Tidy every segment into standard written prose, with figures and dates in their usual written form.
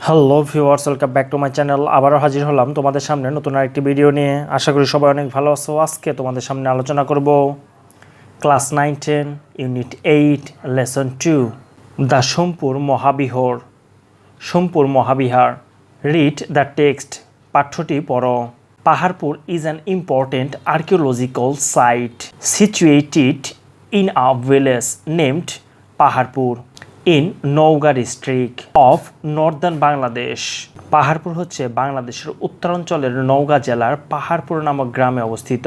Hello viewers, welcome back to my channel. আবারও হাজির হলাম তোমাদের সামনে নতুন আরেকটি ভিডিও নিয়ে। আশা করি সবাই অনেক ভালো আছো। আজকে তোমাদের সামনে আলোচনা করব class 9-10 unit 8 lesson 2 the Sompur Mahavihara. Sompur Mahavihara. Read the text. পাঠ্যটি পড়ো। Paharpur is an important archaeological site situated in a village named Paharpur in Naogaon district of northern Bangladesh. Paharpur হচ্ছে বাংলাদেশের উত্তরাঞ্চলের নওগাঁ জেলার পাহাড়পুর নামক গ্রামে অবস্থিত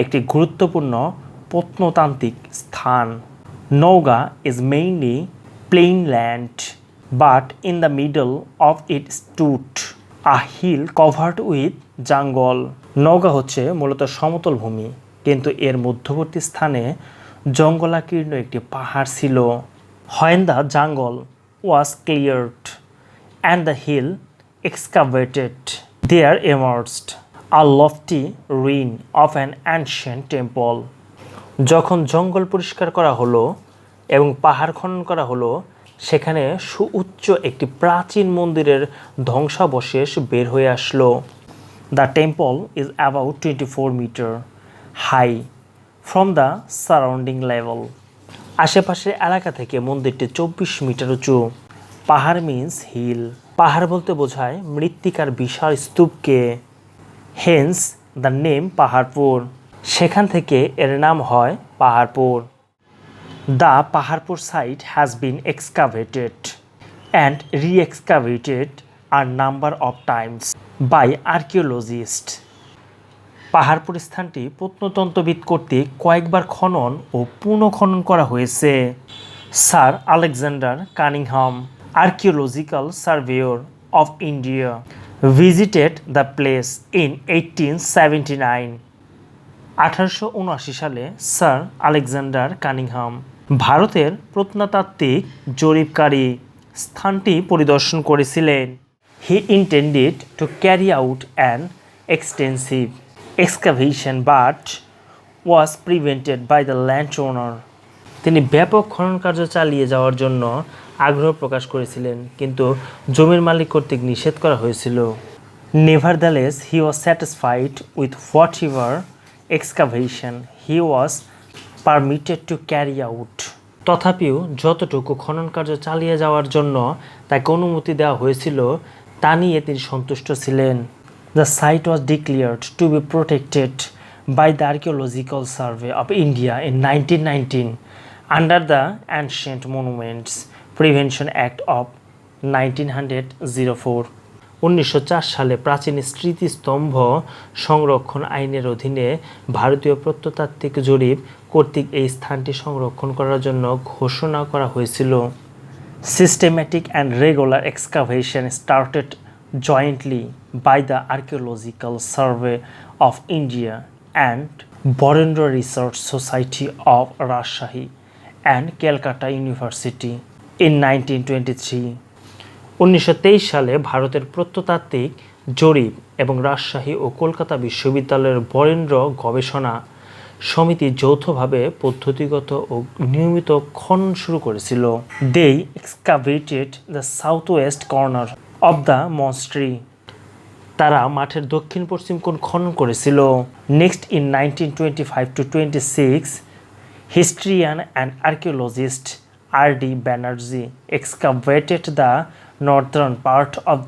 একটি গুরুত্বপূর্ণ প্রত্নতান্ত্রিক স্থান। Naogaon is mainly plain land, but in the middle of it stood a hill covered with jungle. Naogaon হচ্ছে মূলত সমতল ভূমি, কিন্তু এর মধ্যবর্তী স্থানে জঙ্গলাকীর্ণ একটি পাহাড় ছিল। When the jungle was cleared and the hill excavated, there emerged a lofty ruin of an ancient temple. যখন জঙ্গল পরিষ্কার করা হলো এবং পাহাড় খনন করা হলো, সেখানে সুউচ্চ একটি প্রাচীন মন্দিরের ধ্বংসাবশেষ বের হয়ে আসলো। The temple is about 24 meters high from the surrounding level. আশেপাশের এলাকা থেকে মন্দিরটি 24 মিটার উঁচু। পাহাড় মিন্স হিল। পাহাড় বলতে বোঝায় মৃত্তিকার বিশাল স্তূপকে। Hence the name Paharpur. সেখান থেকে এর নাম হয় Paharpur. The Paharpur site has been excavated and re-excavated a number of times by archaeologists. Paharpur স্থানটি প্রত্নতত্ত্ববিদ কর্তৃক কয়েকবার খনন ও পুনঃখনন করা হয়েছে। Sir Alexander Cunningham, archaeological surveyor of India, visited the place in 1879. 1879 সালে স্যার আলেকজান্ডার কানিংহাম ভারতের প্রত্নতাত্ত্বিক জরিপকারী স্থানটি পরিদর্শন করেছিলেন। He intended to carry out an extensive excavation but was prevented by the landowner. তিনি ব্যাপক খনন কার্য চালিয়ে যাওয়ার জন্য আগ্রহ প্রকাশ করেছিলেন, কিন্তু জমির মালিক কর্তৃক নিষেধ করা হয়েছিল। Nevertheless, he was satisfied with whatever excavation he was permitted to carry out. তথাপিও যতটুকু খনন কার্য চালিয়ে যাওয়ার জন্য তাকে অনুমতি দেওয়া হয়েছিল তা নিয়ে তিনি সন্তুষ্ট ছিলেন। The site was declared to be protected by the Archaeological Survey of India in 1919 under the Ancient Monuments Prevention Act of 1904. 1904 সালে প্রাচীন স্মৃতিস্তম্ভ সংরক্ষণ আইনের অধীনে ভারতীয় প্রত্নতাত্ত্বিক জরিপ কর্তৃক এই স্থানটি সংরক্ষণ করার জন্য ঘোষণা করা হয়েছিল। Systematic and regular excavation started jointly by the Archaeological Survey of India and Borendra Research Society of Rajshahi and Calcutta University in 1923. 1923 সালে ভারতের প্রত্নতাত্ত্বিক জরিপ এবং রাজশাহী ও কলকাতা বিশ্ববিদ্যালয়ের বরেন্দ্র গবেষণা সমিতি যৌথভাবে পদ্ধতিগত ও নিয়মিত খনন শুরু করেছিল। They excavated the southwest corner of the monastery. তারা মাঠের দক্ষিণ পশ্চিম কোণ খনন করেছিল। Next in 1925-26 historian and archaeologist R.D. Banerjee excavated the northern part of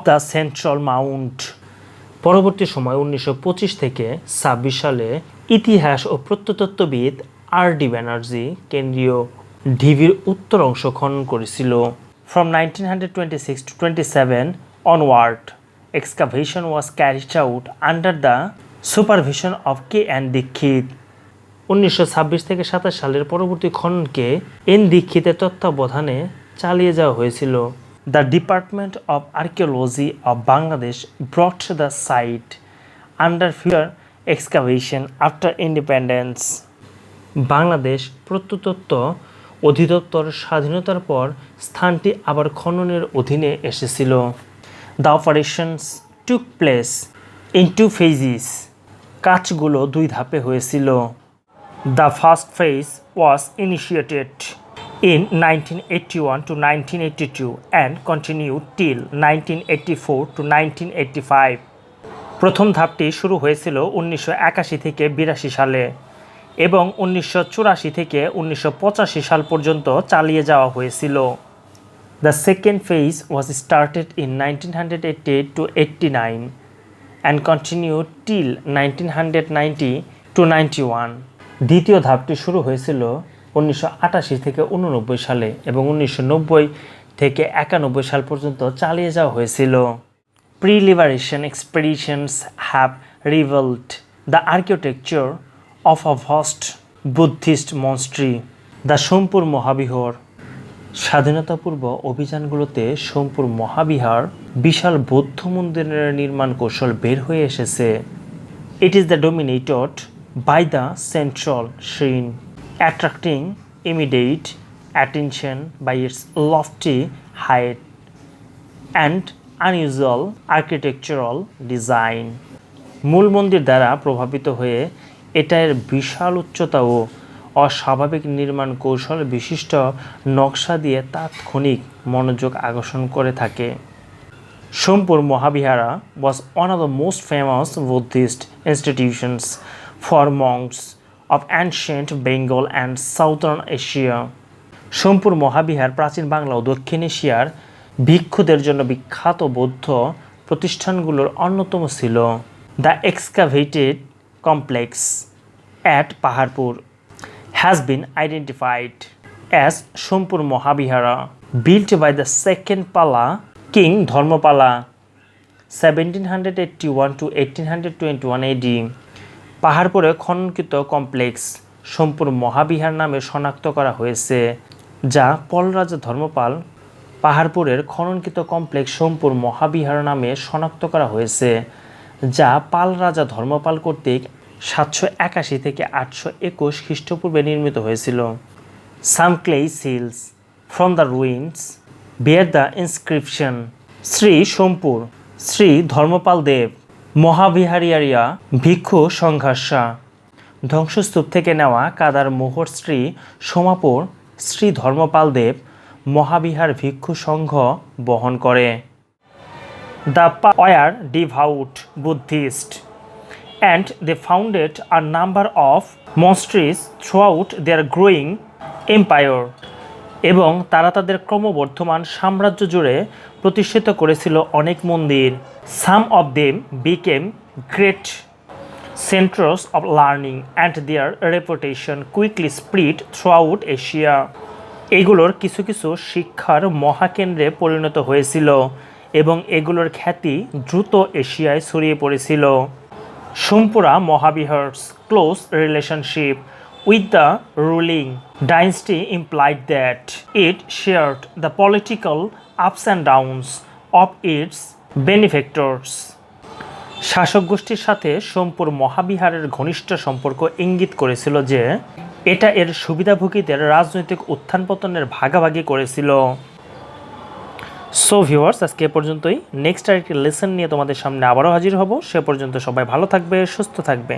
the central mount. পরবর্তী সময় 1925 থেকে 26 সালে ইতিহাস ও প্রত্নতত্ত্ববিদ R.D. ব্যানার্জি কেন্দ্রীয় ঢিবির উত্তর অংশ খনন করেছিল। From 1926-27 onward, excavation was carried out under the supervision of K.N. Dikshit. 1926 থেকে 27 সালের পরবর্তী খননকে এন দীক্ষিতের তত্ত্বাবধানে চালিয়ে যাওয়া হয়েছিল। The Department of Archaeology of Bangladesh brought the site under further excavation after independence. Bangladesh প্রত্নতত্ত্ব অধিদপ্তর স্বাধীনতার পর স্থানটি আবার খননের অধীনে এসেছিল। The operations took place in 2 phases. কাজগুলো 2 ধাপে হয়েছিল। The first phase was initiated in 1981 to 1982 and continued till 1984 to 1985. প্রথম ধাপটি শুরু হয়েছিল 1981 থেকে 82 সালে এবং 1984 থেকে 1985 সাল পর্যন্ত চালিয়ে যাওয়া হয়েছিল। The second phase was started in 1988 to 89 and continued till 1990 to 91. দ্বিতীয় ধাপটি শুরু হয়েছিল 1988 থেকে 89 সালে এবং 1990 থেকে 91 সাল পর্যন্ত চালিয়ে যাওয়া হয়েছিল। Pre-liberation expeditions have revealed the architecture of a vast Buddhist monastery, the Somapura Mahavihara. স্বাধীনতাপূর্ব অভিযানগুলোতে Somapura Mahavihara বিশাল বৌদ্ধ মন্দিরের নির্মাণ কৌশল বের হয়ে এসেছে। It is the dominated by the central shrine, attracting immediate attention by its lofty height and unusual architectural design. মূল মন্দির দ্বারা প্রভাবিত হয়ে এটার বিশাল উচ্চতা ও অস্বাভাবিক নির্মাণ কৌশল বিশিষ্ট নকশা দিয়ে তাৎক্ষণিক মনোযোগ আকর্ষণ করে থাকে। Somapura মহাবিহারা was one of the most famous Buddhist institutions for monks of ancient Bengal and Southern Asia. Somapura Mahavihara প্রাচীন বাংলা ও দক্ষিণ এশিয়ার ভিক্ষুদের জন্য বিখ্যাত বৌদ্ধ প্রতিষ্ঠানগুলোর অন্যতম ছিল। The excavated complex at Paharpur has been identified as Somapura Mahavihara, built by the second Pala king Dharmapala 1781 to 1821 AD. পাহাড়পুরে খননকৃত কমপ্লেক্স সোমপুর মহাবিহার নামে শনাক্ত করা হয়েছে, যা পল রাজা ধর্মপাল পাহাড়পুরের খননকৃত কমপ্লেক্স সোমপুর মহাবিহার নামে শনাক্ত করা হয়েছে, যা পাল রাজা ধর্মপাল কর্তৃক 781 থেকে 821 খ্রিস্টপূর্বে নির্মিত হয়েছিল। Some clay seals from the ruins bear the inscription Shri Somapura Shri Dharmapala দেব মহাবিহারিয়া ভিক্ষু সংঘর্ষা। ধ্বংসস্তূপ থেকে নেওয়া কাদার মোহর শ্রী সোমাপুর শ্রী ধর্মপাল দেব মহাবিহার ভিক্ষু সংঘ বহন করে। The were devout Buddhist and they founded a number of monasteries throughout their growing empire. এবং তারা তাদের ক্রমবর্ধমান সাম্রাজ্য জুড়ে প্রতিষ্ঠিত করেছিল অনেক মন্দির। Some of them became great centers of learning and their reputation quickly spread throughout Asia. এগুলোর কিছু কিছু শিক্ষার মহাকেন্দ্রে পরিণত হয়েছিল এবং এগুলোর খ্যাতি দ্রুত এশিয়ায় ছড়িয়ে পড়েছিল। Somapura Mahavihara's close relationship with the ruling dynasty implied that it shared the political ups and downs of its benefactors. শাসক গোষ্ঠীর সাথে সোমপুর মহাবিহারের ঘনিষ্ঠ সম্পর্ক ইঙ্গিত করেছিল যে এটা এর সুবিধাভোগীদের রাজনৈতিক উত্থান পতনের ভাগাভাগি করেছিল। সো ভিউয়ার্স, আজকে এ পর্যন্তই। নেক্সট আরেকটি লেসন নিয়ে তোমাদের সামনে আবারও হাজির হব। সে পর্যন্ত সবাই ভালো থাকবে, সুস্থ থাকবে।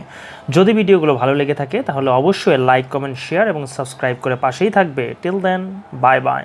যদি ভিডিওগুলো ভালো লেগে থাকে তাহলে অবশ্যই লাইক, কমেন্ট, শেয়ার এবং সাবস্ক্রাইব করে পাশেই থাকবে। Till then, bye by.